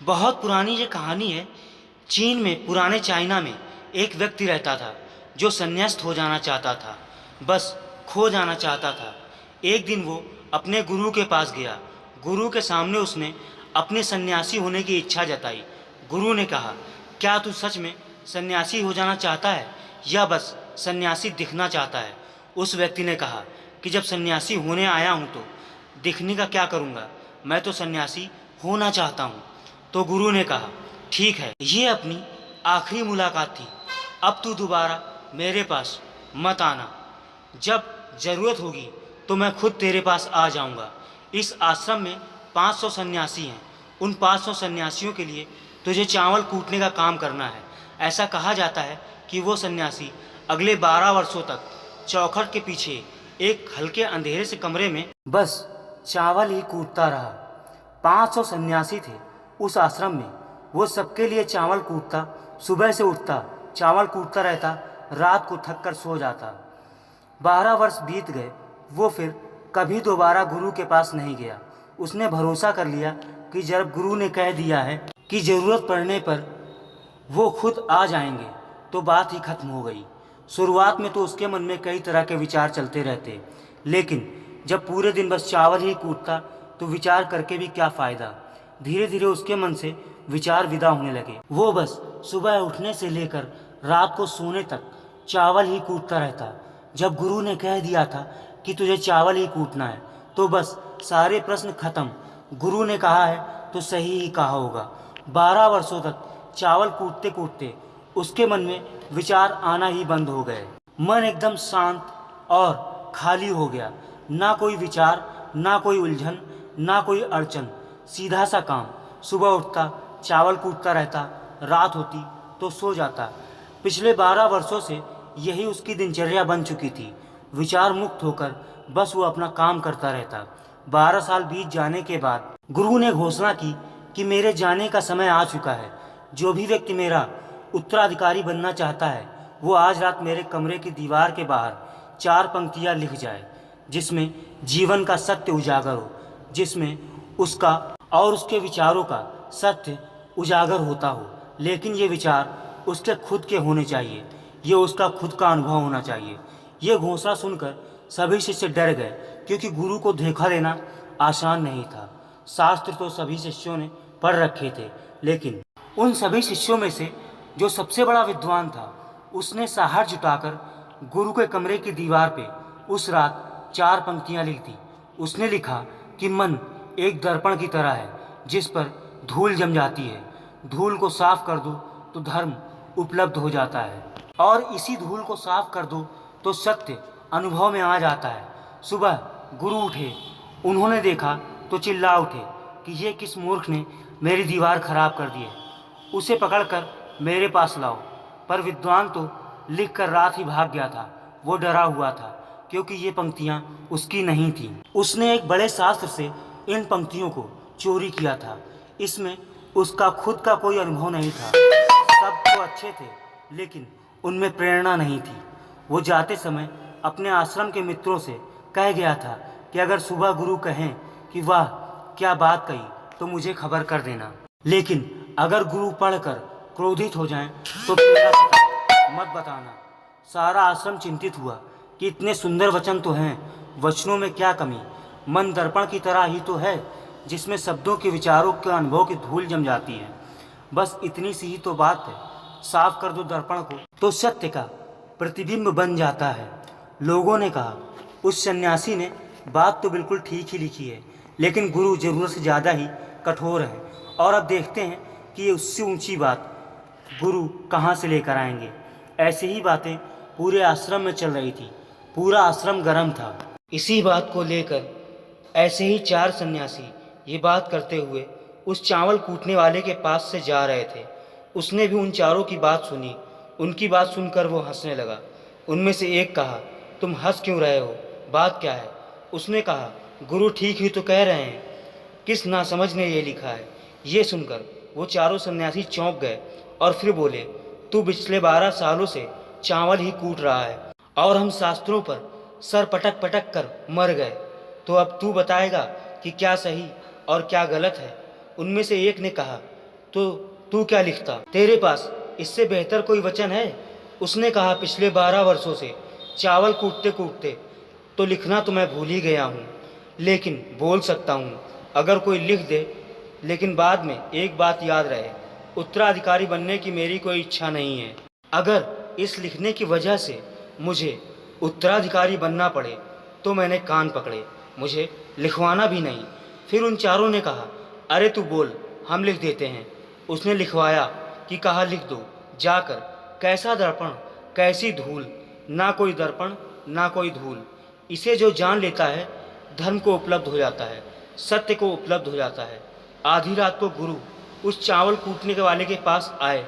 बहुत पुरानी ये कहानी है। चीन में पुराने चाइना में एक व्यक्ति रहता था जो संन्यास्त हो जाना चाहता था, बस खो जाना चाहता था। एक दिन वो अपने गुरु के पास गया। गुरु के सामने उसने अपने सन्यासी होने की इच्छा जताई। गुरु ने कहा, क्या तू सच में सन्यासी हो जाना चाहता है या बस सन्यासी दिखना चाहता है? उस व्यक्ति ने कहा कि जब सन्यासी होने आया हूँ तो दिखने का क्या करूँगा, मैं तो सन्यासी होना चाहता हूँ। तो गुरु ने कहा, ठीक है, ये अपनी आखिरी मुलाकात थी। अब तू दोबारा मेरे पास मत आना। जब ज़रूरत होगी तो मैं खुद तेरे पास आ जाऊंगा। इस आश्रम में 500 सन्यासी हैं। उन 500 सन्यासियों के लिए तुझे चावल कूटने का काम करना है। ऐसा कहा जाता है कि वो सन्यासी अगले 12 वर्षों तक चौखट के पीछे एक हल्के अंधेरे से कमरे में बस चावल ही कूटता रहा। 500 सन्यासी थे उस आश्रम में। वो सबके लिए चावल कूटता, सुबह से उठता, चावल कूटता रहता, रात को थक कर सो जाता। 12 वर्ष बीत गए। वो फिर कभी दोबारा गुरु के पास नहीं गया। उसने भरोसा कर लिया कि जब गुरु ने कह दिया है कि ज़रूरत पड़ने पर वो खुद आ जाएंगे तो बात ही खत्म हो गई। शुरुआत में तो उसके मन में कई तरह के विचार चलते रहते, लेकिन जब पूरे दिन बस चावल ही कूटता तो विचार करके भी क्या फ़ायदा। धीरे धीरे उसके मन से विचार विदा होने लगे। वो बस सुबह उठने से लेकर रात को सोने तक चावल ही कूटता रहता। जब गुरु ने कह दिया था कि तुझे चावल ही कूटना है तो बस सारे प्रश्न खत्म। गुरु ने कहा है तो सही ही कहा होगा। 12 वर्षों तक चावल कूटते कूटते उसके मन में विचार आना ही बंद हो गए। मन एकदम शांत और खाली हो गया। ना कोई विचार, ना कोई उलझन, ना कोई अड़चन, सीधा सा काम। सुबह उठता, चावल कूटता रहता, रात होती तो सो जाता। पिछले 12 वर्षों से यही उसकी दिनचर्या बन चुकी थी। विचार मुक्त होकर बस वो अपना काम करता रहता। 12 साल बीत जाने के बाद गुरु ने घोषणा की कि मेरे जाने का समय आ चुका है। जो भी व्यक्ति मेरा उत्तराधिकारी बनना चाहता है वो आज रात मेरे कमरे की दीवार के बाहर 4 पंक्तियाँ लिख जाए, जिसमें जीवन का सत्य उजागर हो, जिसमें उसका और उसके विचारों का सत्य उजागर होता हो। लेकिन ये विचार उसके खुद के होने चाहिए, ये उसका खुद का अनुभव होना चाहिए। ये घोषणा सुनकर सभी शिष्य डर गए, क्योंकि गुरु को धोखा देना आसान नहीं था। शास्त्र तो सभी शिष्यों ने पढ़ रखे थे, लेकिन उन सभी शिष्यों में से जो सबसे बड़ा विद्वान था, उसने साहस जुटाकर गुरु के कमरे की दीवार पे उस रात 4 पंक्तियाँ लिख दी। उसने लिखा कि मन एक दर्पण की तरह है जिस पर धूल जम जाती है। धूल को साफ कर दो तो धर्म उपलब्ध हो जाता है, और इसी धूल को साफ कर दो तो सत्य अनुभव में आ जाता है। सुबह गुरु उठे, उन्होंने देखा तो चिल्ला उठे कि ये किस मूर्ख ने मेरी दीवार खराब कर दी है, उसे पकड़कर मेरे पास लाओ। पर विद्वान तो लिख कर रात ही भाग गया था। वो डरा हुआ था क्योंकि ये पंक्तियाँ उसकी नहीं थीं। उसने एक बड़े शास्त्र से इन पंक्तियों को चोरी किया था। इसमें उसका खुद का कोई अनुभव नहीं था। सब तो अच्छे थे, लेकिन उनमें प्रेरणा नहीं थी। वो जाते समय अपने आश्रम के मित्रों से कह गया था कि अगर सुबह गुरु कहें कि वाह क्या बात कही तो मुझे खबर कर देना, लेकिन अगर गुरु पढ़कर क्रोधित हो जाएं तो मेरा मत बताना। सारा आश्रम चिंतित हुआ कि इतने सुंदर वचन तो हैं, वचनों में क्या कमी। मन दर्पण की तरह ही तो है जिसमें शब्दों के, विचारों के, अनुभव की धूल जम जाती है। बस इतनी सी ही तो बात है। साफ कर दो दर्पण को तो सत्य का प्रतिबिंब बन जाता है। लोगों ने कहा, उस सन्यासी ने बात तो बिल्कुल ठीक ही लिखी है, लेकिन गुरु जरूरत से ज़्यादा ही कठोर है। और अब देखते हैं कि ये उससे ऊंची बात गुरु कहाँ से लेकर आएंगे। ऐसे ही बातें पूरे आश्रम में चल रही थी। पूरा आश्रम गर्म था। इसी बात को लेकर ऐसे ही 4 सन्यासी ये बात करते हुए उस चावल कूटने वाले के पास से जा रहे थे। उसने भी उन चारों की बात सुनी। उनकी बात सुनकर वो हंसने लगा। उनमें से एक कहा, तुम हंस क्यों रहे हो, बात क्या है? उसने कहा, गुरु ठीक ही तो कह रहे हैं, किस नासमझ ने ये लिखा है। ये सुनकर वो चारों सन्यासी चौंक गए और फिर बोले, तू पिछले 12 सालों से चावल ही कूट रहा है और हम शास्त्रों पर सर पटक पटक कर मर गए, तो अब तू बताएगा कि क्या सही और क्या गलत है। उनमें से एक ने कहा, तो तू क्या लिखता? तेरे पास इससे बेहतर कोई वचन है? उसने कहा, पिछले 12 वर्षों से चावल कूटते कूटते तो लिखना तो मैं भूल ही गया हूँ, लेकिन बोल सकता हूँ अगर कोई लिख दे। लेकिन बाद में एक बात याद रहे, उत्तराधिकारी बनने की मेरी कोई इच्छा नहीं है। अगर इस लिखने की वजह से मुझे उत्तराधिकारी बनना पड़े तो मैंने कान पकड़े, मुझे लिखवाना भी नहीं। फिर उन चारों ने कहा, अरे तू बोल, हम लिख देते हैं। उसने लिखवाया कि कहा, लिख दो जाकर। कैसा दर्पण, कैसी धूल, ना कोई दर्पण ना कोई धूल। इसे जो जान लेता है धर्म को उपलब्ध हो जाता है, सत्य को उपलब्ध हो जाता है। आधी रात को गुरु उस चावल कूटने के वाले के पास आए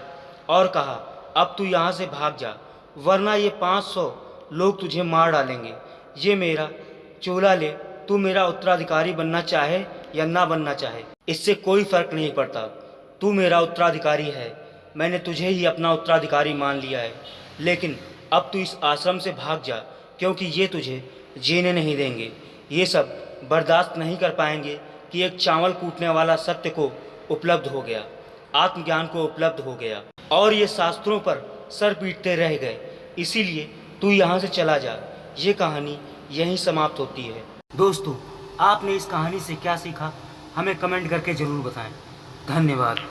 और कहा, अब तू यहाँ से भाग जा, वरना ये 500 लोग तुझे मार डालेंगे। ये मेरा चोला ले, तू मेरा उत्तराधिकारी बनना चाहे या ना बनना चाहे, इससे कोई फर्क नहीं पड़ता। तू मेरा उत्तराधिकारी है, मैंने तुझे ही अपना उत्तराधिकारी मान लिया है। लेकिन अब तू इस आश्रम से भाग जा, क्योंकि ये तुझे जीने नहीं देंगे। ये सब बर्दाश्त नहीं कर पाएंगे कि एक चावल कूटने वाला सत्य को उपलब्ध हो गया, आत्मज्ञान को उपलब्ध हो गया, और ये शास्त्रों पर सर पीटते रह गए। इसीलिए तू यहाँ से चला जा। ये कहानी यहीं समाप्त होती है। दोस्तों, आपने इस कहानी से क्या सीखा हमें कमेंट करके ज़रूर बताएं। धन्यवाद।